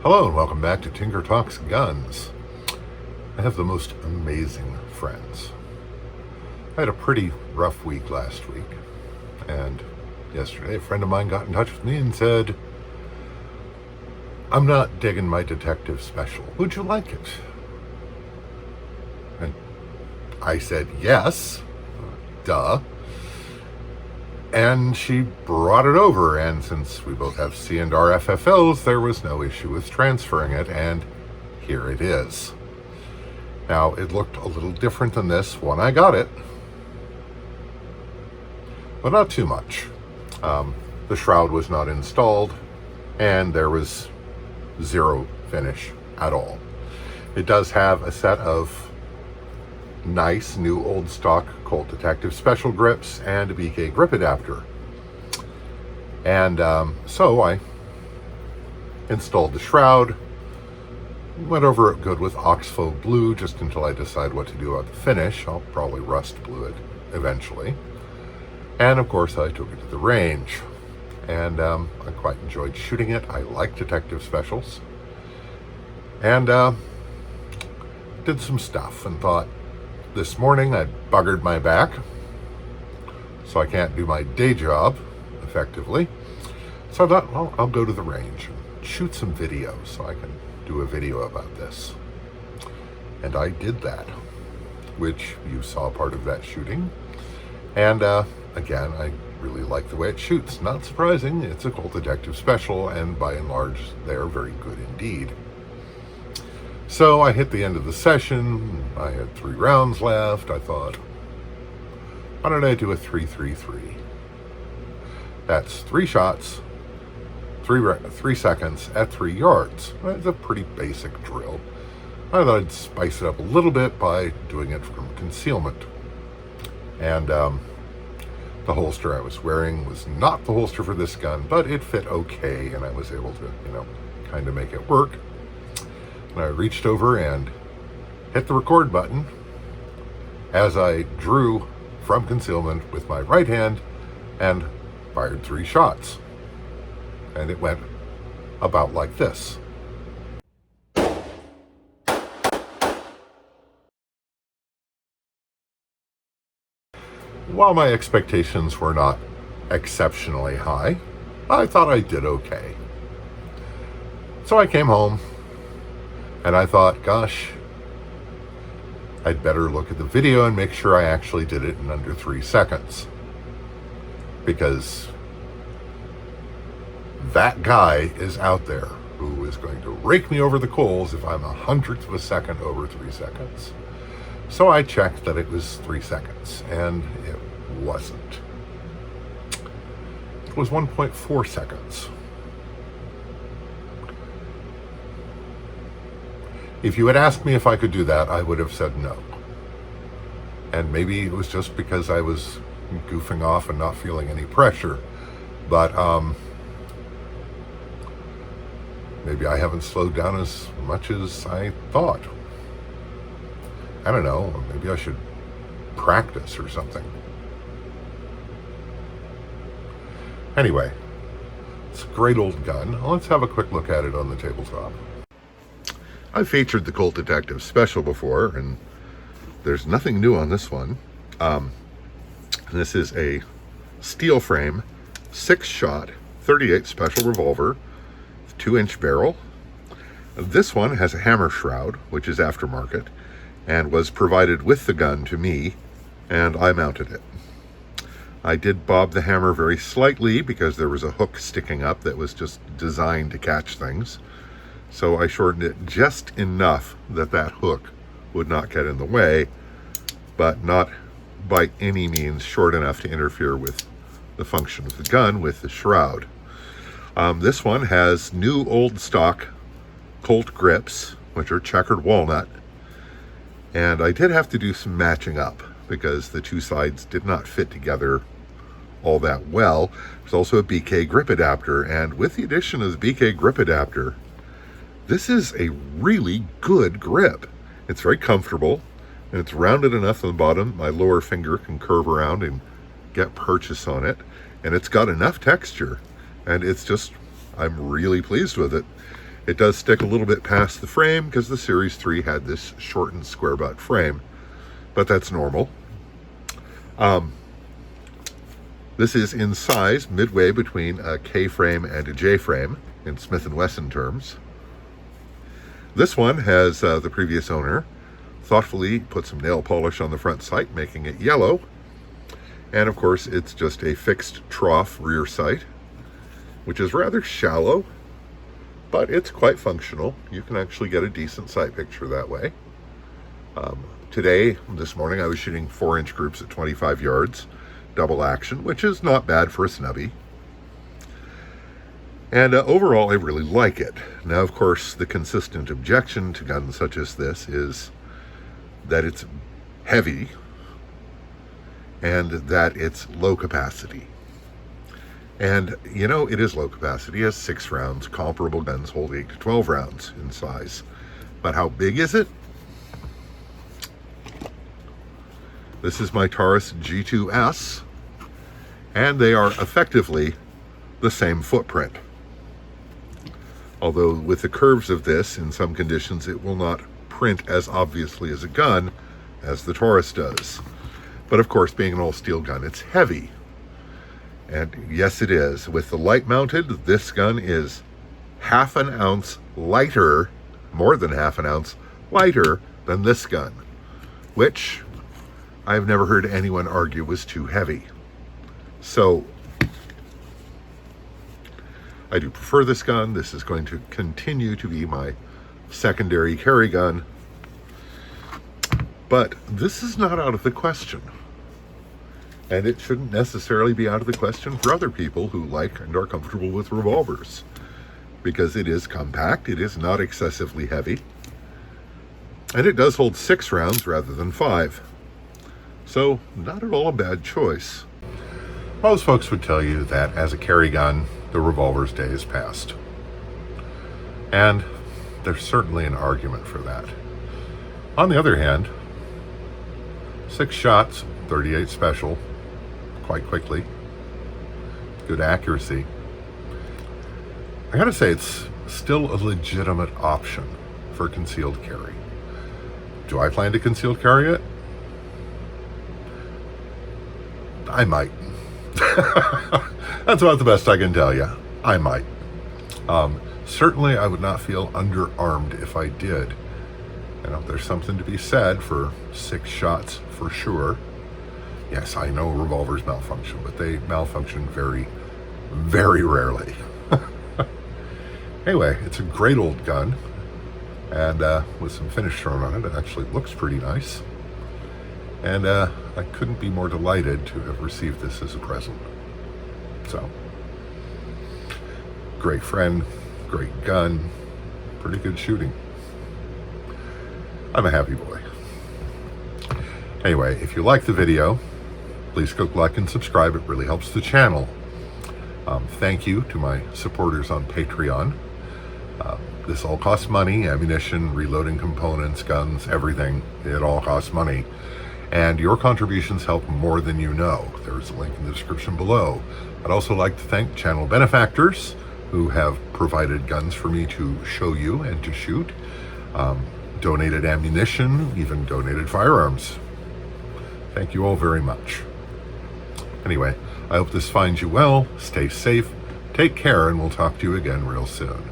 Hello and welcome back to Tinker Talks Guns. I have the most amazing friends. I had a pretty rough week last week, and yesterday a friend of mine got in touch with me and said, "I'm not digging my detective special. Would you like it?" And I said, "Yes, duh." And she brought it over, and since we both have C&R FFLs, there was no issue with transferring it, and here it is. Now, it looked a little different than this when I got it, but not too much. The shroud was not installed, and there was zero finish at all. It does have a set of nice new old stock Colt Detective Special grips and a BK grip adapter. And so I installed the shroud, went over it good with Oxbow blue just until I decide what to do about the finish. I'll probably rust blue it eventually. And of course I took it to the range, and I quite enjoyed shooting it. I like detective specials, and did some stuff and thought, this morning I buggered my back, so I can't do my day job effectively. So I thought, well, I'll go to the range and shoot some video so I can do a video about this. And I did that, which you saw part of that shooting. And again, I really like the way it shoots. Not surprising, it's a Colt Detective Special, and by and large, they're very good indeed. So I hit the end of the session. I had 3 rounds left. I thought, why don't I do a 3-3-3? That's 3 shots, 3 seconds at 3 yards. It's a pretty basic drill. I thought I'd spice it up a little bit by doing it from concealment. And the holster I was wearing was not the holster for this gun, but it fit okay, and I was able to, kind of make it work. And I reached over and hit the record button as I drew from concealment with my right hand and fired 3 shots. And it went about like this. While my expectations were not exceptionally high, I thought I did okay. So I came home, and I thought, gosh, I'd better look at the video and make sure I actually did it in under 3 seconds. Because that guy is out there who is going to rake me over the coals if I'm 1/100th of a second over 3 seconds. So I checked that it was 3 seconds, and it wasn't. It was 1.4 seconds. If you had asked me if I could do that, I would have said no. And maybe it was just because I was goofing off and not feeling any pressure. But maybe I haven't slowed down as much as I thought. I don't know, maybe I should practice or something. Anyway, it's a great old gun. Let's have a quick look at it on the tabletop. I've featured the Colt Detective Special before, and there's nothing new on this one. This is a steel frame, 6-shot, 38 special revolver, 2-inch barrel. This one has a hammer shroud, which is aftermarket, and was provided with the gun to me, and I mounted it. I did bob the hammer very slightly because there was a hook sticking up that was just designed to catch things. So I shortened it just enough that that hook would not get in the way, but not by any means short enough to interfere with the function of the gun with the shroud. This one has new old stock Colt grips, which are checkered walnut, and I did have to do some matching up because the 2 sides did not fit together all that well. There's also a BK grip adapter, and with the addition of the BK grip adapter, this is a really good grip. It's very comfortable, and it's rounded enough on the bottom. My lower finger can curve around and get purchase on it, and it's got enough texture, and it's just, I'm really pleased with it. It does stick a little bit past the frame because the Series 3 had this shortened square butt frame, but that's normal. This is in size midway between a K frame and a J frame in Smith & Wesson terms. This one has the previous owner thoughtfully put some nail polish on the front sight, making it yellow. And of course, it's just a fixed trough rear sight, which is rather shallow, but it's quite functional. You can actually get a decent sight picture that way. This morning, I was shooting 4-inch groups at 25 yards, double action, which is not bad for a snubby. And overall, I really like it. Now, of course, the consistent objection to guns such as this is that it's heavy and that it's low capacity. And, you know, it is low capacity. It has 6 rounds. Comparable guns hold 8 to 12 rounds in size. But how big is it? This is my Taurus G2S, and they are effectively the same footprint. Although with the curves of this, in some conditions, it will not print as obviously as a gun as the Taurus does. But of course, being an all-steel gun, it's heavy. And yes, it is. With the light mounted, this gun is half an ounce lighter, more than half an ounce lighter than this gun, which I've never heard anyone argue was too heavy. So I do prefer this gun. This is going to continue to be my secondary carry gun. But this is not out of the question. And it shouldn't necessarily be out of the question for other people who like and are comfortable with revolvers, because it is compact, it is not excessively heavy, and it does hold 6 rounds rather than 5. So, not at all a bad choice. Most folks would tell you that as a carry gun, the revolver's day is past. And there's certainly an argument for that. On the other hand, 6 shots, 38 special, quite quickly, good accuracy. I gotta say, it's still a legitimate option for concealed carry. Do I plan to concealed carry it? I might. That's about the best I can tell you. I might. Certainly I would not feel underarmed if I did. You know, there's something to be said for 6 shots for sure. Yes, I know revolvers malfunction, but they malfunction very, very rarely. Anyway, it's a great old gun, and with some finish thrown on it, it actually looks pretty nice. And I couldn't be more delighted to have received this as a present. So, great friend, great gun, pretty good shooting. I'm a happy boy. Anyway, if you like the video, please click like and subscribe. It really helps the channel. Thank you to my supporters on Patreon. This all costs money: ammunition, reloading components, guns, everything. It all costs money. And your contributions help more than you know. There's a link in the description below. I'd also like to thank channel benefactors who have provided guns for me to show you and to shoot, donated ammunition, even donated firearms. Thank you all very much. Anyway, I hope this finds you well. Stay safe, take care, and we'll talk to you again real soon.